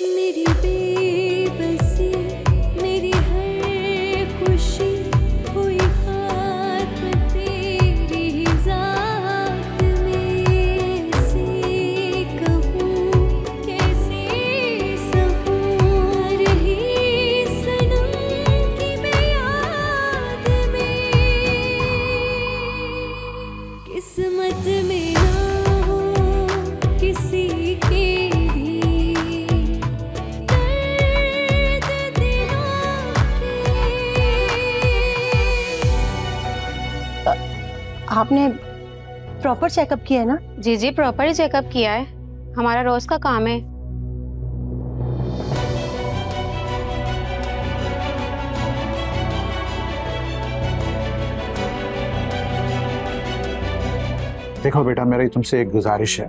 मेरी बेबसी, मेरी हर खुशी हुई खात्म तेरी ही ज़ात में। से कहूँ कैसे सहूँ रही सनम की मैं याद में। किस्मत में ना हो किसी के भी दर्द दिलों के। आपने प्रॉपर चेकअप किया है ना? जी जी, प्रॉपर ही चेकअप किया है, हमारा रोज का काम है। देखो बेटा, मेरी तुमसे एक गुजारिश है,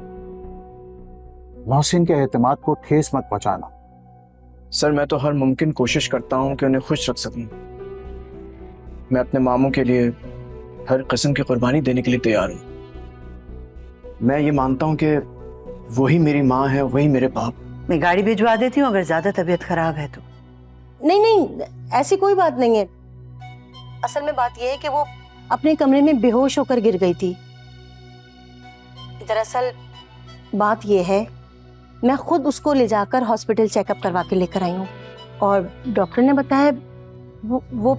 मोहसिन के एतमाद को ठेस मत पहुंचाना। सर मैं तो हर मुमकिन कोशिश करता हूँ कि उन्हें खुश रख सकूं। मैं अपने मामू के लिए हर किस्म की कुर्बानी देने के लिए तैयार हूँ। मैं ये मानता हूँ कि वही मेरी माँ है, वही मेरे बाप। मैं गाड़ी भिजवा देती हूँ अगर ज्यादा तबीयत खराब है तो। नहीं नहीं, ऐसी कोई बात नहीं है। असल में बात यह है कि वो अपने कमरे में बेहोश होकर गिर गई थी। दरअसल बात यह है, मैं खुद उसको ले जाकर हॉस्पिटल चेकअप करवा के लेकर आई हूँ और डॉक्टर ने बताया वो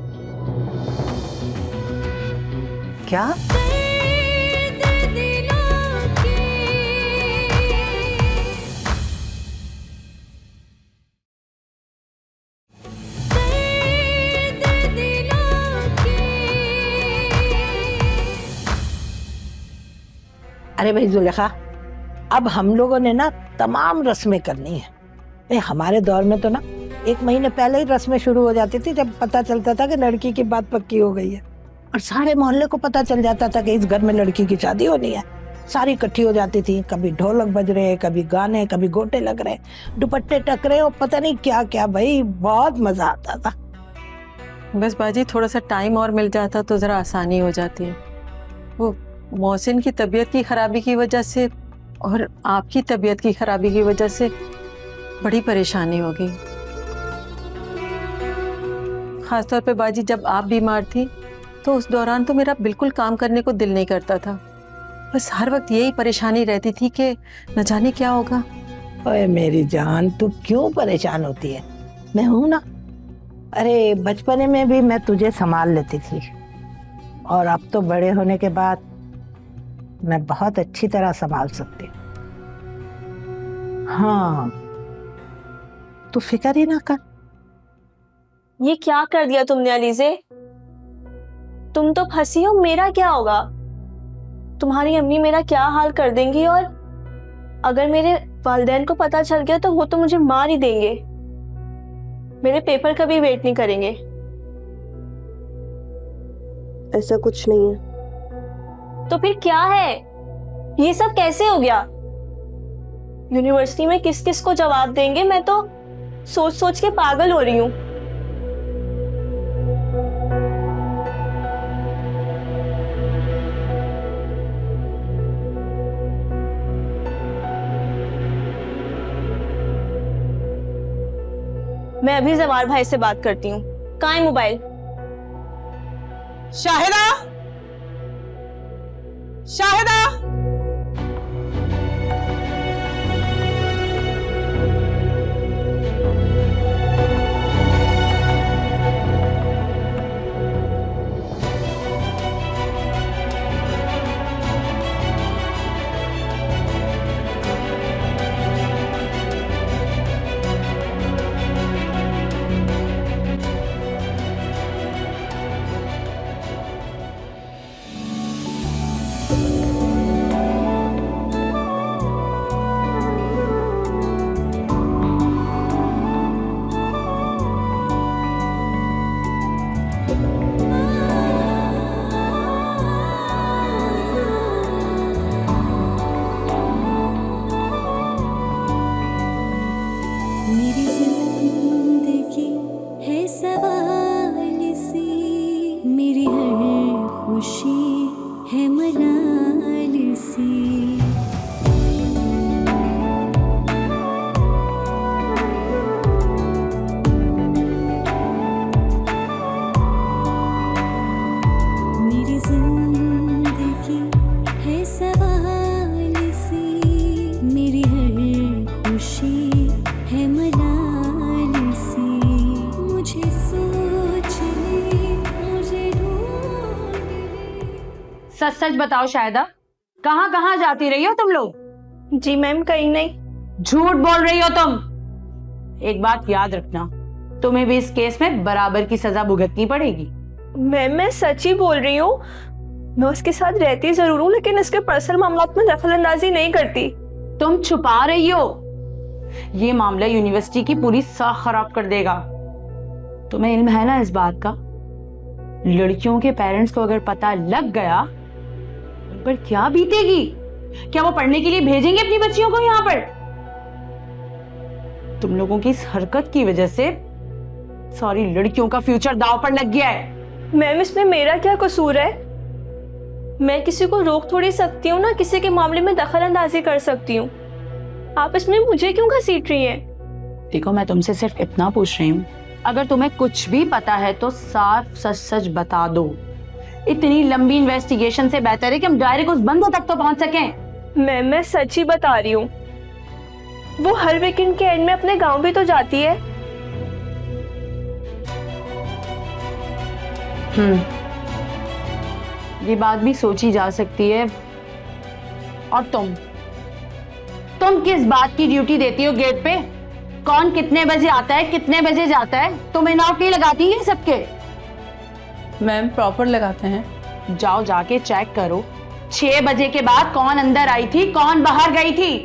क्या? दर्द दिलों के। दर्द दिलों के। अरे भाई जुलेखा, अब हम लोगों ने ना तमाम रस्में करनी है। भाई हमारे दौर में तो ना 1 महीने पहले ही रस्में शुरू हो जाती थी, जब पता चलता था कि लड़की की बात पक्की हो गई है और सारे मोहल्ले को पता चल जाता था कि इस घर में लड़की की शादी होनी है। सारी इकट्ठी हो जाती थी, कभी ढोलक बज रहे, कभी गाने, कभी गोटे लग रहे, दुपट्टे टकरे और पता नहीं क्या क्या। भाई बहुत मजा आता था। बस बाजी थोड़ा सा टाइम और मिल जाता तो ज़रा आसानी हो जाती है। वो मोहसिन की तबीयत की खराबी की वजह से और आपकी तबीयत की खराबी की वजह से बड़ी परेशानी हो गई। खासतौर पे बाजी जब आप बीमार थी तो उस दौरान तो मेरा बिल्कुल काम करने को दिल नहीं करता था। बस हर वक्त यही परेशानी रहती थी कि न जाने क्या होगा। ओए मेरी जान, तू क्यों परेशान होती है? मैं हूं ना। अरे बचपने में भी मैं तुझे संभाल लेती थी और अब तो बड़े होने के बाद मैं बहुत अच्छी तरह संभाल सकती हूँ। हाँ, तू फिक्र ही ना कर। ये क्या कर दिया तुमने अलीज़े? तुम तो फंसी हो, मेरा क्या होगा? तुम्हारी अम्मी मेरा क्या हाल कर देंगी और अगर मेरे वालिदैन को पता चल गया तो वो तो मुझे मार ही देंगे। मेरे पेपर का भी वेट नहीं करेंगे। ऐसा कुछ नहीं है। तो फिर क्या है? ये सब कैसे हो गया? यूनिवर्सिटी में किस किस को जवाब देंगे? मैं तो सोच सोच के पागल हो रही हूँ। मैं अभी जवार भाई से बात करती हूँ। कहाँ है मोबाइल? शाहिदा, शाहिदा, मेरी जिंदगी है सवाल सी, मेरी हर खुशी है मलाल सी। सच बताओ शायदा, कहाँ कहाँ जाती रही हो तुम लोग? जी मैम, कहीं नहीं। झूठ बोल रही हो तुम। एक बात याद रखना, तुम्हें भी इस केस में बराबर की सजा भुगतनी पड़ेगी। मैम मैं सच ही बोल रही हूँ, मैं उसके साथ रहती जरूर हूँ लेकिन इसके पर्सनल मामलात में दखल अंदाजी नहीं करती। तुम छुपा रही हो, ये मामला यूनिवर्सिटी की पूरी साख खराब कर देगा। तुम्हें इल्म है ना इस बात का? लड़कियों के पेरेंट्स को अगर पता लग गया उन पर क्या बीतेगी? क्या वो पढ़ने के लिए भेजेंगे अपनी बच्चियों को यहाँ पर? तुम लोगों की इस हरकत की वजह से सारी लड़कियों का फ्यूचर दांव पर लग गया है। मैम इसमें मेरा क्या कसूर है? मैं किसी को रोक थोड़ी सकती हूँ ना, किसी के मामले में दखल अंदाजी कर सकती हूँ। आप इसमें मुझे क्यों घसीट रही हैं? देखो मैं तुमसे सिर्फ इतना पूछ रही हूँ, अगर तुम्हें कुछ भी पता है तो साफ सच सच बता दो। इतनी लंबी इन्वेस्टिगेशन से बेहतर है कि हम डायरेक्ट उस बंदों तक तो पहुंच सकें। मैं सच ही बता रही हूँ, वो हर वीकेंड के एंड में अपने गांव भी तो जाती है। ये बात भी सोची जा सकती है। और तुम किस बात की ड्यूटी देती हो गेट पे? कौन कितने बजे आता है, कितने बजे जाता है? तुम इनआउट नहीं लगाती है सबके? मैम प्रॉपर लगाते हैं। जाओ जाके चेक करो 6 बजे के बाद कौन अंदर आई थी, कौन बाहर गई थी।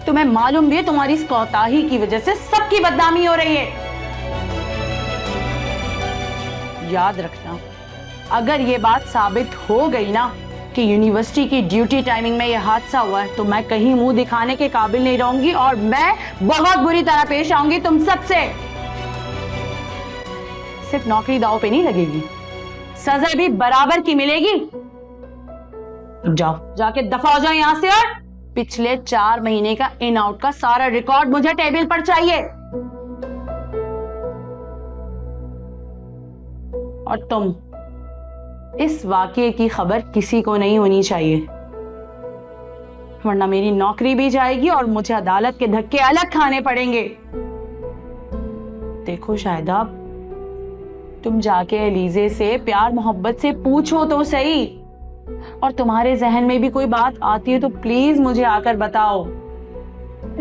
तुम्हें मालूम भी है तुम्हारी इस कोताही की वजह से सबकी बदनामी हो रही है। याद रखना, अगर ये बात साबित हो गई ना कि यूनिवर्सिटी की ड्यूटी टाइमिंग में ये हादसा हुआ है तो मैं कहीं मुंह दिखाने के काबिल नहीं रहूंगी और मैं बहुत बुरी तरह पेश आऊंगी तुम सबसे। सिर्फ नौकरी दांव पे नहीं लगेगी, सजा भी बराबर की मिलेगी। जाओ जाके दफा हो जाओ यहां से, और पिछले 4 महीने का इन आउट का सारा रिकॉर्ड मुझे टेबल पर चाहिए। और तुम, इस वाकये की खबर किसी को नहीं होनी चाहिए, वरना मेरी नौकरी भी जाएगी और मुझे अदालत के धक्के अलग खाने पड़ेंगे। देखो शायदा, तुम जाके एलिजे से प्यार मोहब्बत से पूछो तो सही, और तुम्हारे जहन में भी कोई बात आती है तो प्लीज मुझे आकर बताओ।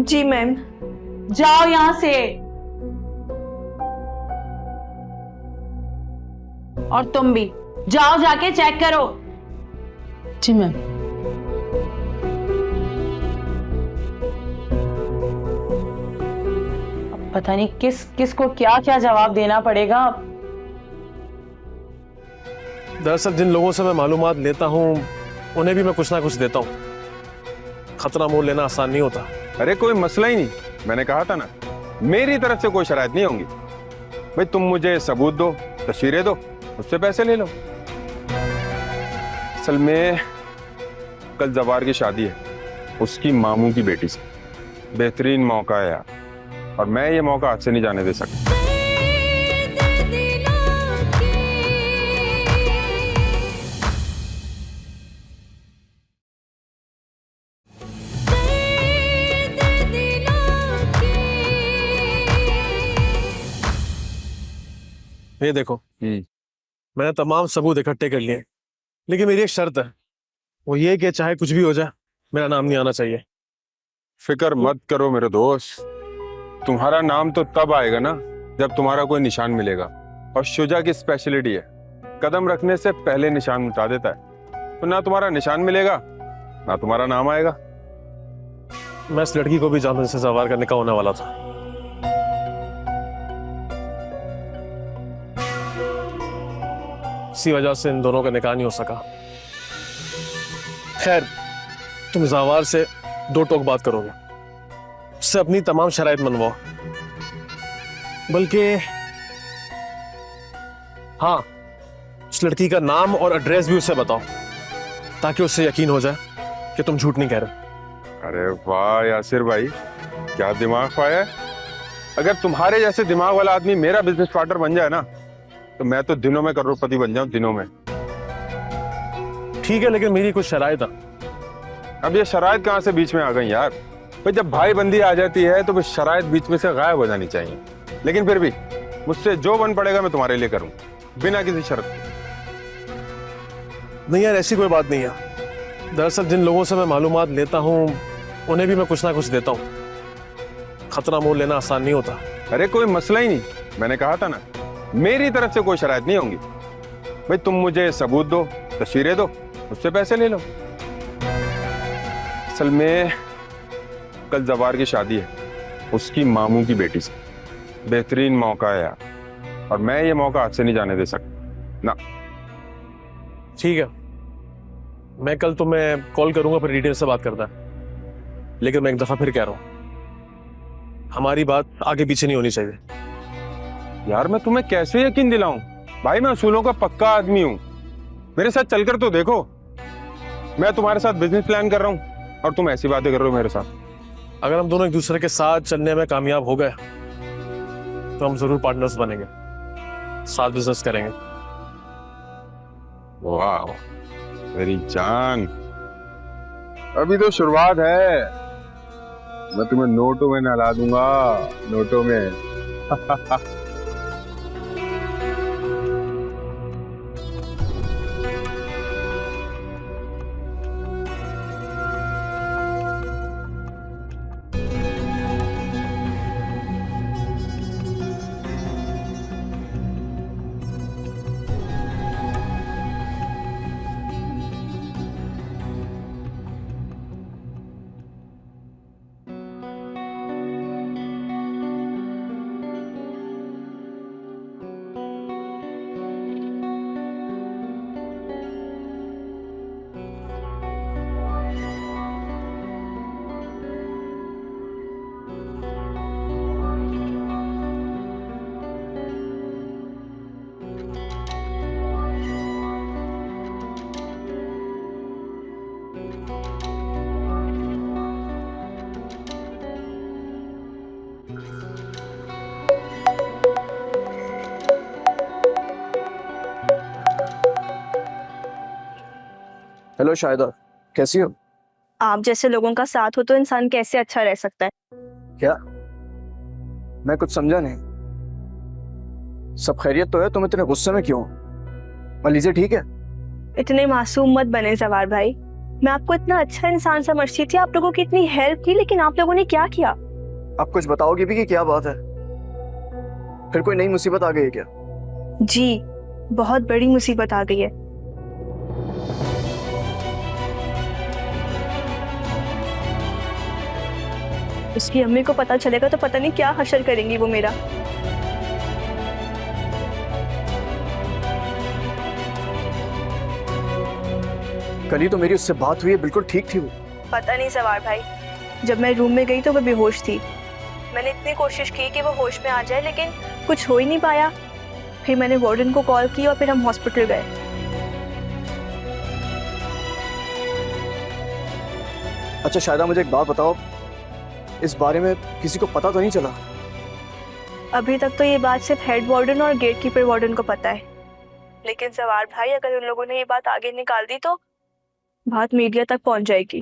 जी मैम। जाओ यहां से। और तुम भी जाओ, जाके चेक करो। जी मैम। अब पता नहीं किस को क्या क्या जवाब देना पड़ेगा। दरअसल जिन लोगों से मैं मालूमात लेता हूँ उन्हें भी मैं कुछ ना कुछ देता हूँ। खतरा मोल लेना आसान नहीं होता। अरे कोई मसला ही नहीं, मैंने कहा था ना मेरी तरफ से कोई शरायत नहीं होंगी। भाई तुम मुझे सबूत दो, तस्वीरें दो, उससे पैसे ले लो। असल में कल जवार की शादी है उसकी मामू की बेटी से। बेहतरीन मौका है यार, और मैं ये मौका हाथ से नहीं जाने दे सकता। ये देखो, मैंने तमाम सबूत इकट्ठे कर लिए, लेकिन मेरी एक शर्त है, वो ये कि चाहे कुछ भी हो जाए मेरा नाम नहीं आना चाहिए। फिक्र मत करो मेरे दोस्त, तुम्हारा नाम तो तब आएगा ना जब तुम्हारा कोई निशान मिलेगा। और शुजा की स्पेशलिटी है, कदम रखने से पहले निशान मिटा देता है। तो ना तुम्हारा निशान मिलेगा ना तुम्हारा नाम आएगा। मैं इस लड़की को भी जानता हूं जिससे जवार का निकाह होने वाला था। इसी वजह से इन दोनों का निकाह नहीं हो सका। खैर, तुम जवार से 2 टोक बात करोगे, उससे अपनी तमाम शराइत मनवाओ। बल्कि हाँ, उस लड़की का नाम और एड्रेस भी उसे बताओ, ताकि उससे यकीन हो जाए कि तुम झूठ नहीं कह रहे। अरे वाह यासिर भाई, क्या दिमाग पाया है। अगर तुम्हारे जैसे दिमाग वाला आदमी मेरा बिजनेस पार्टनर बन जाए ना, तो मैं तो दिनों में करोड़पति बन जाऊं, दिनों में। ठीक है, लेकिन मेरी कुछ शराइत है। अब ये शराइत कहां से बीच में आ गई यार? भाई जब भाई बंदी आ जाती है तो शराइत बीच में से गायब हो जानी चाहिए। लेकिन फिर भी मुझसे जो बन पड़ेगा मैं तुम्हारे लिए करूं, बिना किसी शर्त के। नहीं यार, ऐसी कोई बात नहीं है। दरअसल जिन लोगों से मैं मालूमात लेता हूँ उन्हें भी मैं कुछ ना कुछ देता हूँ। खतरा मोल लेना आसान नहीं होता। अरे कोई मसला ही नहीं, मैंने कहा था ना, मेरी तरफ से कोई शरायत नहीं होंगी। भाई तुम मुझे सबूत दो, तस्वीरें दो, उससे पैसे ले लो। असल में कल जवार की शादी है उसकी मामू की बेटी से। बेहतरीन मौका है यार, और मैं ये मौका हाथ से नहीं जाने दे सकता ना। ठीक है, मैं कल तुम्हें कॉल करूंगा, फिर डिटेल से बात करता है। लेकिन मैं एक दफा फिर कह रहा हूं, हमारी बात आगे पीछे नहीं होनी चाहिए। यार मैं तुम्हें कैसे यकीन दिलाऊं? भाई मैं असूलों का पक्का आदमी हूं, मेरे साथ चलकर तो देखो। मैं तुम्हारे साथ बिजनेस प्लान कर रहा हूं और तुम ऐसी बातें कर रहे हो मेरे साथ। अगर हम दोनों एक दूसरे के साथ चलने में कामयाब हो गए तो हम जरूर पार्टनर्स बनेंगे, साथ बिजनेस करेंगे। वाह मेरी जान, अभी तो शुरुआत है। मैं तुम्हें नोटों में नहला दूंगा, नोटों में। हेलो शाहिदा, कैसी हो? आप जैसे लोगों का साथ हो तो इंसान कैसे अच्छा रह सकता है। क्या? मैं कुछ समझा नहीं। सब खैरियत तो है? तुम इतने गुस्से में क्यों? अलीज़ा ठीक है? इतने मासूम मत बने जवार भाई। मैं आपको इतना अच्छा इंसान समझती थी, आप लोगों की इतनी हेल्प की, लेकिन आप लोगों ने क्या किया? आप कुछ बताओगे भी कि क्या बात है? फिर कोई नई मुसीबत आ गई है क्या? जी, बहुत बड़ी मुसीबत आ गई है। उसकी अम्मी को पता चलेगा तो पता नहीं क्या हशर करेंगी वो मेरा। कल ही तो मेरी उससे बात हुई है, बिल्कुल ठीक थी वो। पता नहीं सवार भाई, जब मैं रूम में गई तो वो बेहोश थी। मैंने इतनी कोशिश की कि वो होश में आ जाए, लेकिन कुछ हो ही नहीं पाया। फिर मैंने वार्डन को कॉल की और फिर हम हॉस्पिटल गए। अच्छा शायदा, मुझे एक बात बताओ, इस बारे में किसी को पता तो नहीं चला? अभी तक तो ये बात सिर्फ हेड वार्डन और गेट कीपर वार्डन को पता है, लेकिन सवार भाई अगर उन लोगों ने ये बात आगे निकाल दी तो बात मीडिया तक पहुंच जाएगी।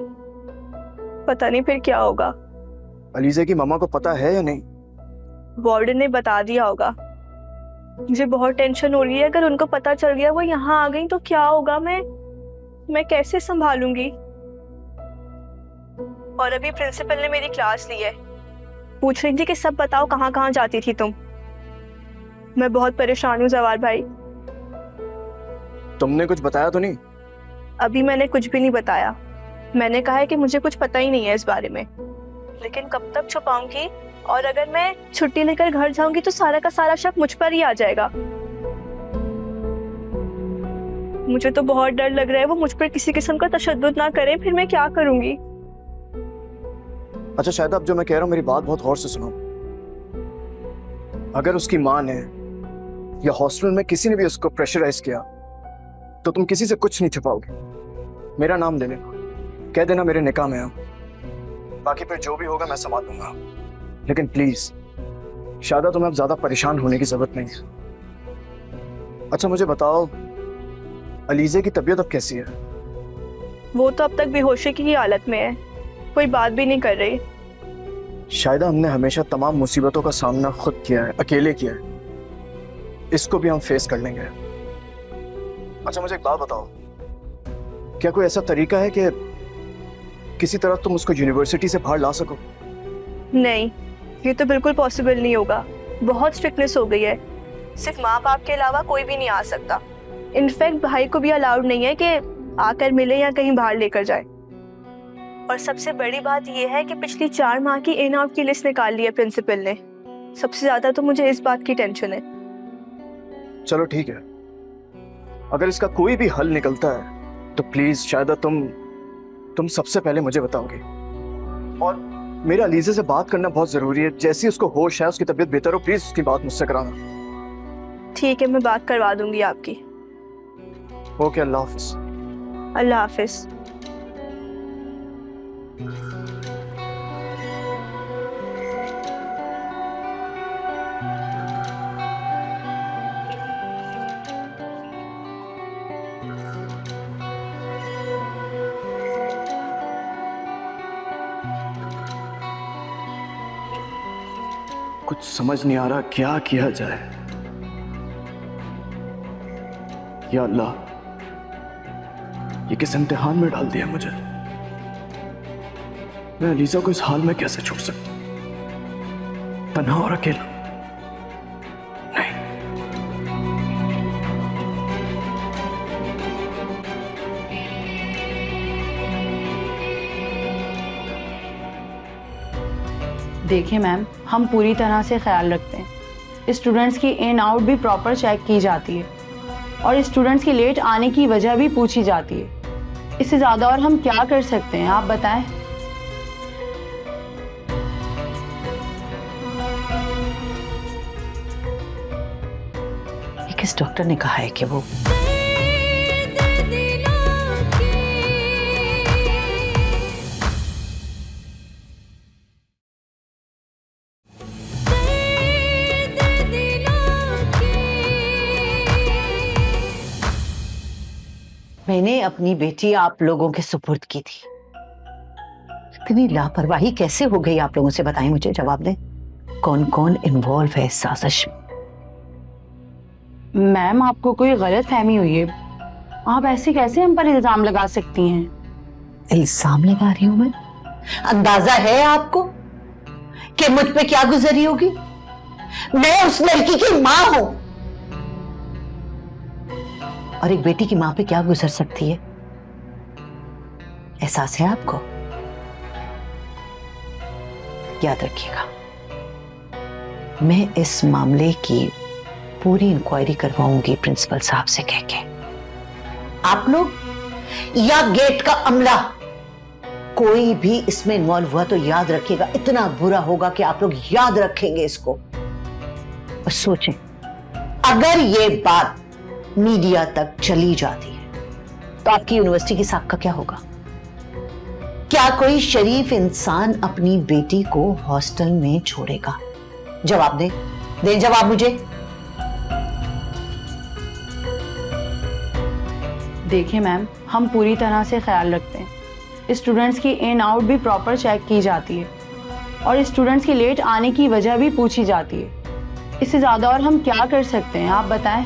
पता नहीं फिर क्या होगा। अलीज़ा की मामा को पता है या नहीं? वार्डन ने बता दिया होगा। मुझे बहुत टेंशन हो रही है, अगर उनको पता चल गया वो यहाँ आ गई तो क्या होगा? मैं कैसे संभालूंगी? और अभी प्रिंसिपल ने मेरी क्लास ली है, पूछ रही थी कि सब बताओ कहाँ कहाँ जाती थी तुम। मैं बहुत परेशान हूँ जवार भाई। तुमने कुछ बताया तो नहीं? अभी मैंने कुछ भी नहीं बताया। मैंने कहा है कि मुझे कुछ पता ही नहीं है इस बारे में, लेकिन कब तक छुपाऊंगी? और अगर मैं छुट्टी लेकर घर जाऊंगी तो सारा का सारा शक मुझ पर ही आ जाएगा। मुझे तो बहुत डर लग रहा है वो मुझ पर किसी किस्म का तशद्दुद ना करे, फिर मैं क्या करूंगी? अच्छा शायद अब जो मैं कह रहा हूँ मेरी बात बहुत गौर से सुनो। अगर उसकी माँ ने या हॉस्टल में किसी ने भी उसको प्रेशराइज किया तो तुम किसी से कुछ नहीं छुपाओगे। मेरा नाम ले लेना, कह देना मेरे निकाह में हो, बाकी फिर जो भी होगा मैं संभाल लूंगा। लेकिन प्लीज शायदा, तुम्हें अब ज्यादा परेशान होने की जरूरत नहीं है। अच्छा मुझे बताओ, अलीज़ा की तबीयत अब कैसी है? वो तो अब तक बेहोशी की ही हालत में है, कोई बात भी नहीं कर रही। शायदा, हमने हमेशा तमाम मुसीबतों का सामना खुद किया है, अकेले किया है। इसको भी हम फेस कर लेंगे। अच्छा मुझे एक बात बताओ, क्या कोई ऐसा तरीका है कि किसी तरह तुम उसको यूनिवर्सिटी से बाहर ला सको? नहीं, ये तो बिल्कुल पॉसिबल नहीं होगा। बहुत स्ट्रिक्टनेस हो गई है, सिर्फ माँ बाप के अलावा कोई भी नहीं आ सकता। इनफैक्ट भाई को भी अलाउड नहीं है कि आकर मिले या कहीं बाहर लेकर जाए। और सबसे बड़ी बात यह है कि पिछली 4 माह की इन आउट की लिस्ट निकाल ली है प्रिंसिपल ने। सबसे ज्यादा तो मुझे इस बात की टेंशन है। चलो ठीक है, अगर इसका कोई भी हल निकलता है तो प्लीज शायद तुम सबसे पहले मुझे बताओगे। और मेरे अलीज़े से बात करना बहुत जरूरी है। जैसी उसको होश है, उसकी तबीयत बेहतर हो, प्लीज उसकी बात मुझसे कराना। ठीक है, मैं बात करवा दूंगी आपकी। ओके, अल्लाह हाफिज। अल्लाह हाफिज। कुछ समझ नहीं आ रहा क्या किया जाए। या अल्लाह, ये किस इम्तिहान में डाल दिया मुझे। मैं अलीज़ा को इस हाल में कैसे छोड़ सकता हूं, तन्हा और अकेला। नहीं, देखिए मैम, हम पूरी तरह से ख्याल रखते हैं। स्टूडेंट्स की इन आउट भी प्रॉपर चेक की जाती है और स्टूडेंट्स की लेट आने की वजह भी पूछी जाती है। इससे ज़्यादा और हम क्या कर सकते हैं, आप बताएं। किस डॉक्टर ने कहा है कि वो मैंने अपनी बेटी आप लोगों के सुपुर्द की थी। इतनी लापरवाही कैसे हो गई आप लोगों से, बताएं मुझे, जवाब दें। कौन कौन इन्वॉल्व है इस साजिश में? मैम, आपको कोई गलत फहमी हुई है। आप ऐसे कैसे हम पर इल्जाम लगा सकती हैं? इल्जाम लगा रही हूं मैं? अंदाजा है आपको कि मुझ पे क्या गुजरी होगी? मैं उस लड़की की मां हूं और एक बेटी की मां पे क्या गुजर सकती है, एहसास है आपको? याद रखिएगा, मैं इस मामले की पूरी इंक्वायरी करवाऊंगी प्रिंसिपल साहब से कह के। आप लोग या गेट का अमला कोई भी इसमें इन्वॉल्व हुआ तो याद रखिएगा, इतना बुरा होगा कि आप लोग याद रखेंगे इसको। और सोचें, अगर ये बात मीडिया तक चली जाती है तो आपकी यूनिवर्सिटी की साख का क्या होगा? क्या कोई शरीफ इंसान अपनी बेटी को हॉस्टल में छोड़ेगा? जवाब दें जवाब मुझे। देखिए मैम, हम पूरी तरह से ख्याल रखते हैं। स्टूडेंट्स की इन आउट भी प्रॉपर चेक की जाती है और स्टूडेंट्स की लेट आने की वजह भी पूछी जाती है। इससे ज्यादा और हम क्या कर सकते हैं, आप बताएं।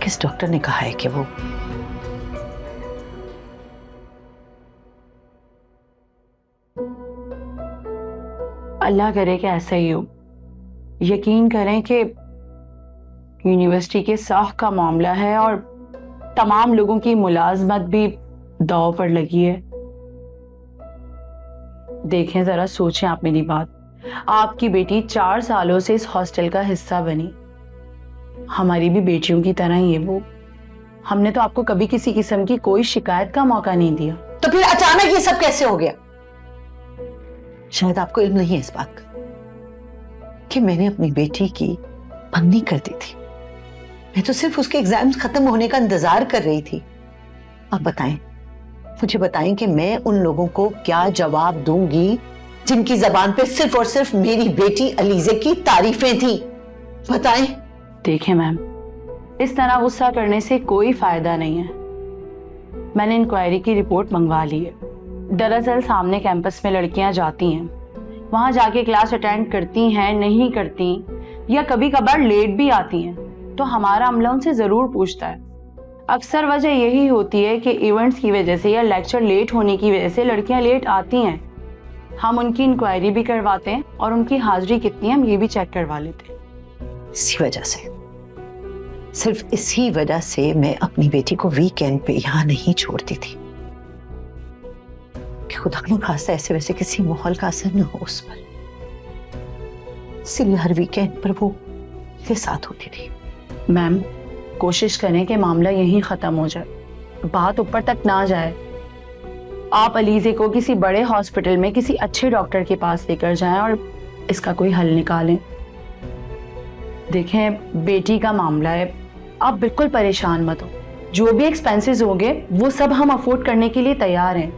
किस डॉक्टर ने कहा है कि वो अल्लाह करे कि ऐसा ही हो। यकीन करें कि यूनिवर्सिटी के साख का मामला है और तमाम लोगों की मुलाजमत भी दांव पर लगी है। देखें, जरा सोचें आप मेरी बात। आपकी बेटी 4 सालों से इस हॉस्टल का हिस्सा बनी। हमारी भी बेटियों की तरह ही है वो। हमने तो आपको कभी किसी किस्म की कोई शिकायत का मौका नहीं दिया। तो फिर अचानक ये सब कैसे हो गया? शायद आपको इल्म नहीं है इस बात का कि मैंने अपनी बेटी की बंदी कर दी थी। मैं तो सिर्फ उसके एग्जाम्स खत्म होने का इंतजार कर रही थी। आप बताएं, मुझे बताएं कि मैं उन लोगों को क्या जवाब दूंगी जिनकी जबान पे सिर्फ और सिर्फ मेरी बेटी अलीज़े की तारीफें थी? बताएं। देखें मैम, इस तरह गुस्सा करने से कोई फायदा नहीं है। मैंने इंक्वायरी की रिपोर्ट मंगवा ली है। दरअसल सामने कैंपस में लड़कियां जाती हैं, वहां जाके क्लास अटेंड करती हैं नहीं करती, या कभी कभार लेट भी आती हैं, तो हमारा अमला उनसे जरूर पूछता है। अक्सर वजह यही होती है कि इवेंट्स की वजह से या लेक्चर लेट होने की वजह से लड़कियां लेट आती हैं। हम उनकी इंक्वायरी भी करवाते हैं और उनकी हाजिरी कितनी है हम ये भी चेक करवा लेते हैं। इसी वजह से, सिर्फ इसी वजह से मैं अपनी बेटी को वीकेंड पे यहाँ नहीं छोड़ती थी कि खुदा न खास्ता ऐसे वैसे किसी माहौल का असर न हो उस पर। इसलिए हर वीकेंड पर वो मेरे साथ होती थी। मैम, कोशिश करें कि मामला यहीं खत्म हो जाए, बात ऊपर तक ना जाए। आप अलीजे को किसी बड़े हॉस्पिटल में किसी अच्छे डॉक्टर के पास लेकर जाएं और इसका कोई हल निकालें। देखें, बेटी का मामला है, आप बिल्कुल परेशान मत हो। जो भी एक्सपेंसेस होंगे वो सब हम अफोर्ड करने के लिए तैयार हैं,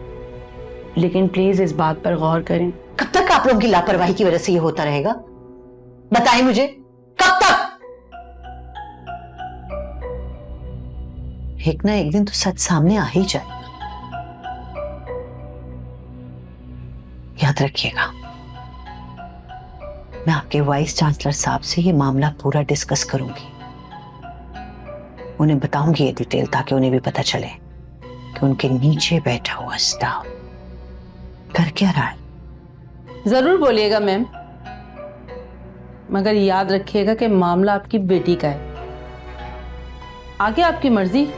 लेकिन प्लीज इस बात पर गौर करें। कब तक आप लोगों की लापरवाही की वजह से ये होता रहेगा? बताएं मुझे, कब तक? एक ना एक दिन तो सच सामने आ ही जाएगा। याद रखिएगा, मैं आपके वाइस चांसलर साहब से ये मामला पूरा डिस्कस करूंगी। उन्हें बताऊंगी ये डिटेल, ताकि उन्हें भी पता चले कि उनके नीचे बैठा हुआ स्टाफ कर क्या रहा है। जरूर बोलिएगा मैम, मगर याद रखिएगा कि मामला आपकी बेटी का है। आगे आपकी मर्जी।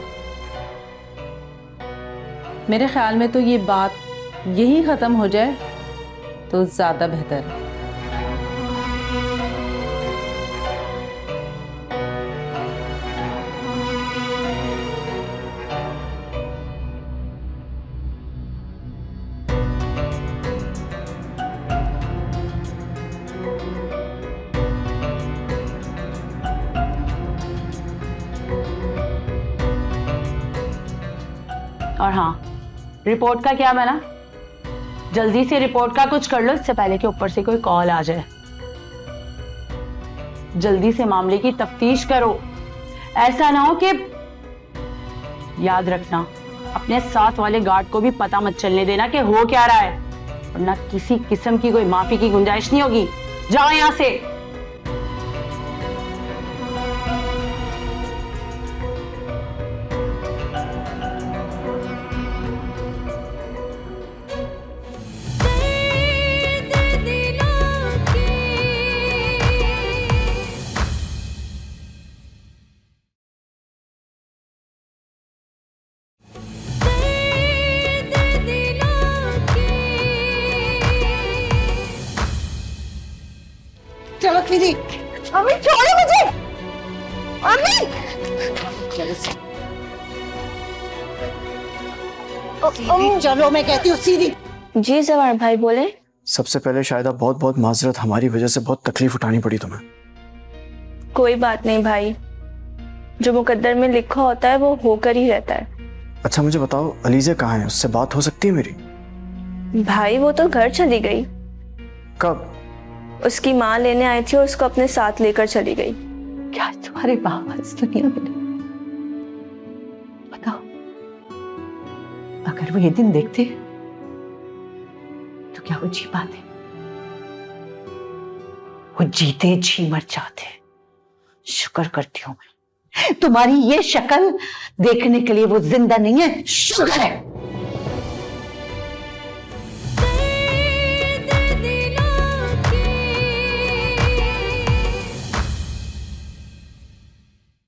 मेरे ख्याल में तो ये बात यही खत्म हो जाए तो ज्यादा बेहतर है। और हाँ, रिपोर्ट का क्या बना? जल्दी से रिपोर्ट का कुछ कर लो, इससे पहले कि ऊपर से कोई कॉल आ जाए। जल्दी से मामले की तफ्तीश करो, ऐसा ना हो कि, याद रखना, अपने साथ वाले गार्ड को भी पता मत चलने देना कि हो क्या रहा है, वरना किसी किस्म की कोई माफी की गुंजाइश नहीं होगी। जाओ यहां से। चलो दीदी, अम्मी छोड़ो मुझे, अम्मी। चलो मैं कहती हूँ सीधी। जी जवान भाई बोले। सबसे पहले शायद बहुत बहुत माजरत, हमारी वजह से बहुत तकलीफ उठानी पड़ी तुम्हें। कोई बात नहीं भाई, जो मुकद्दर में लिखा होता है वो होकर ही रहता है। अच्छा मुझे बताओ, अलीजे कहाँ है? उससे बात हो सकती है मेरी? भाई वो तो घर चली गई। कब? उसकी माँ लेने आई थी और उसको अपने साथ लेकर चली गई। क्या तुम्हारे बाबा इस दुनिया में नहीं? बताओ, अगर वो ये दिन देखते तो क्या वो जी पाते? वो जीते जी मर जाते। शुक्र करती हूँ मैं, तुम्हारी ये शक्ल देखने के लिए वो जिंदा नहीं है। शुक्र है।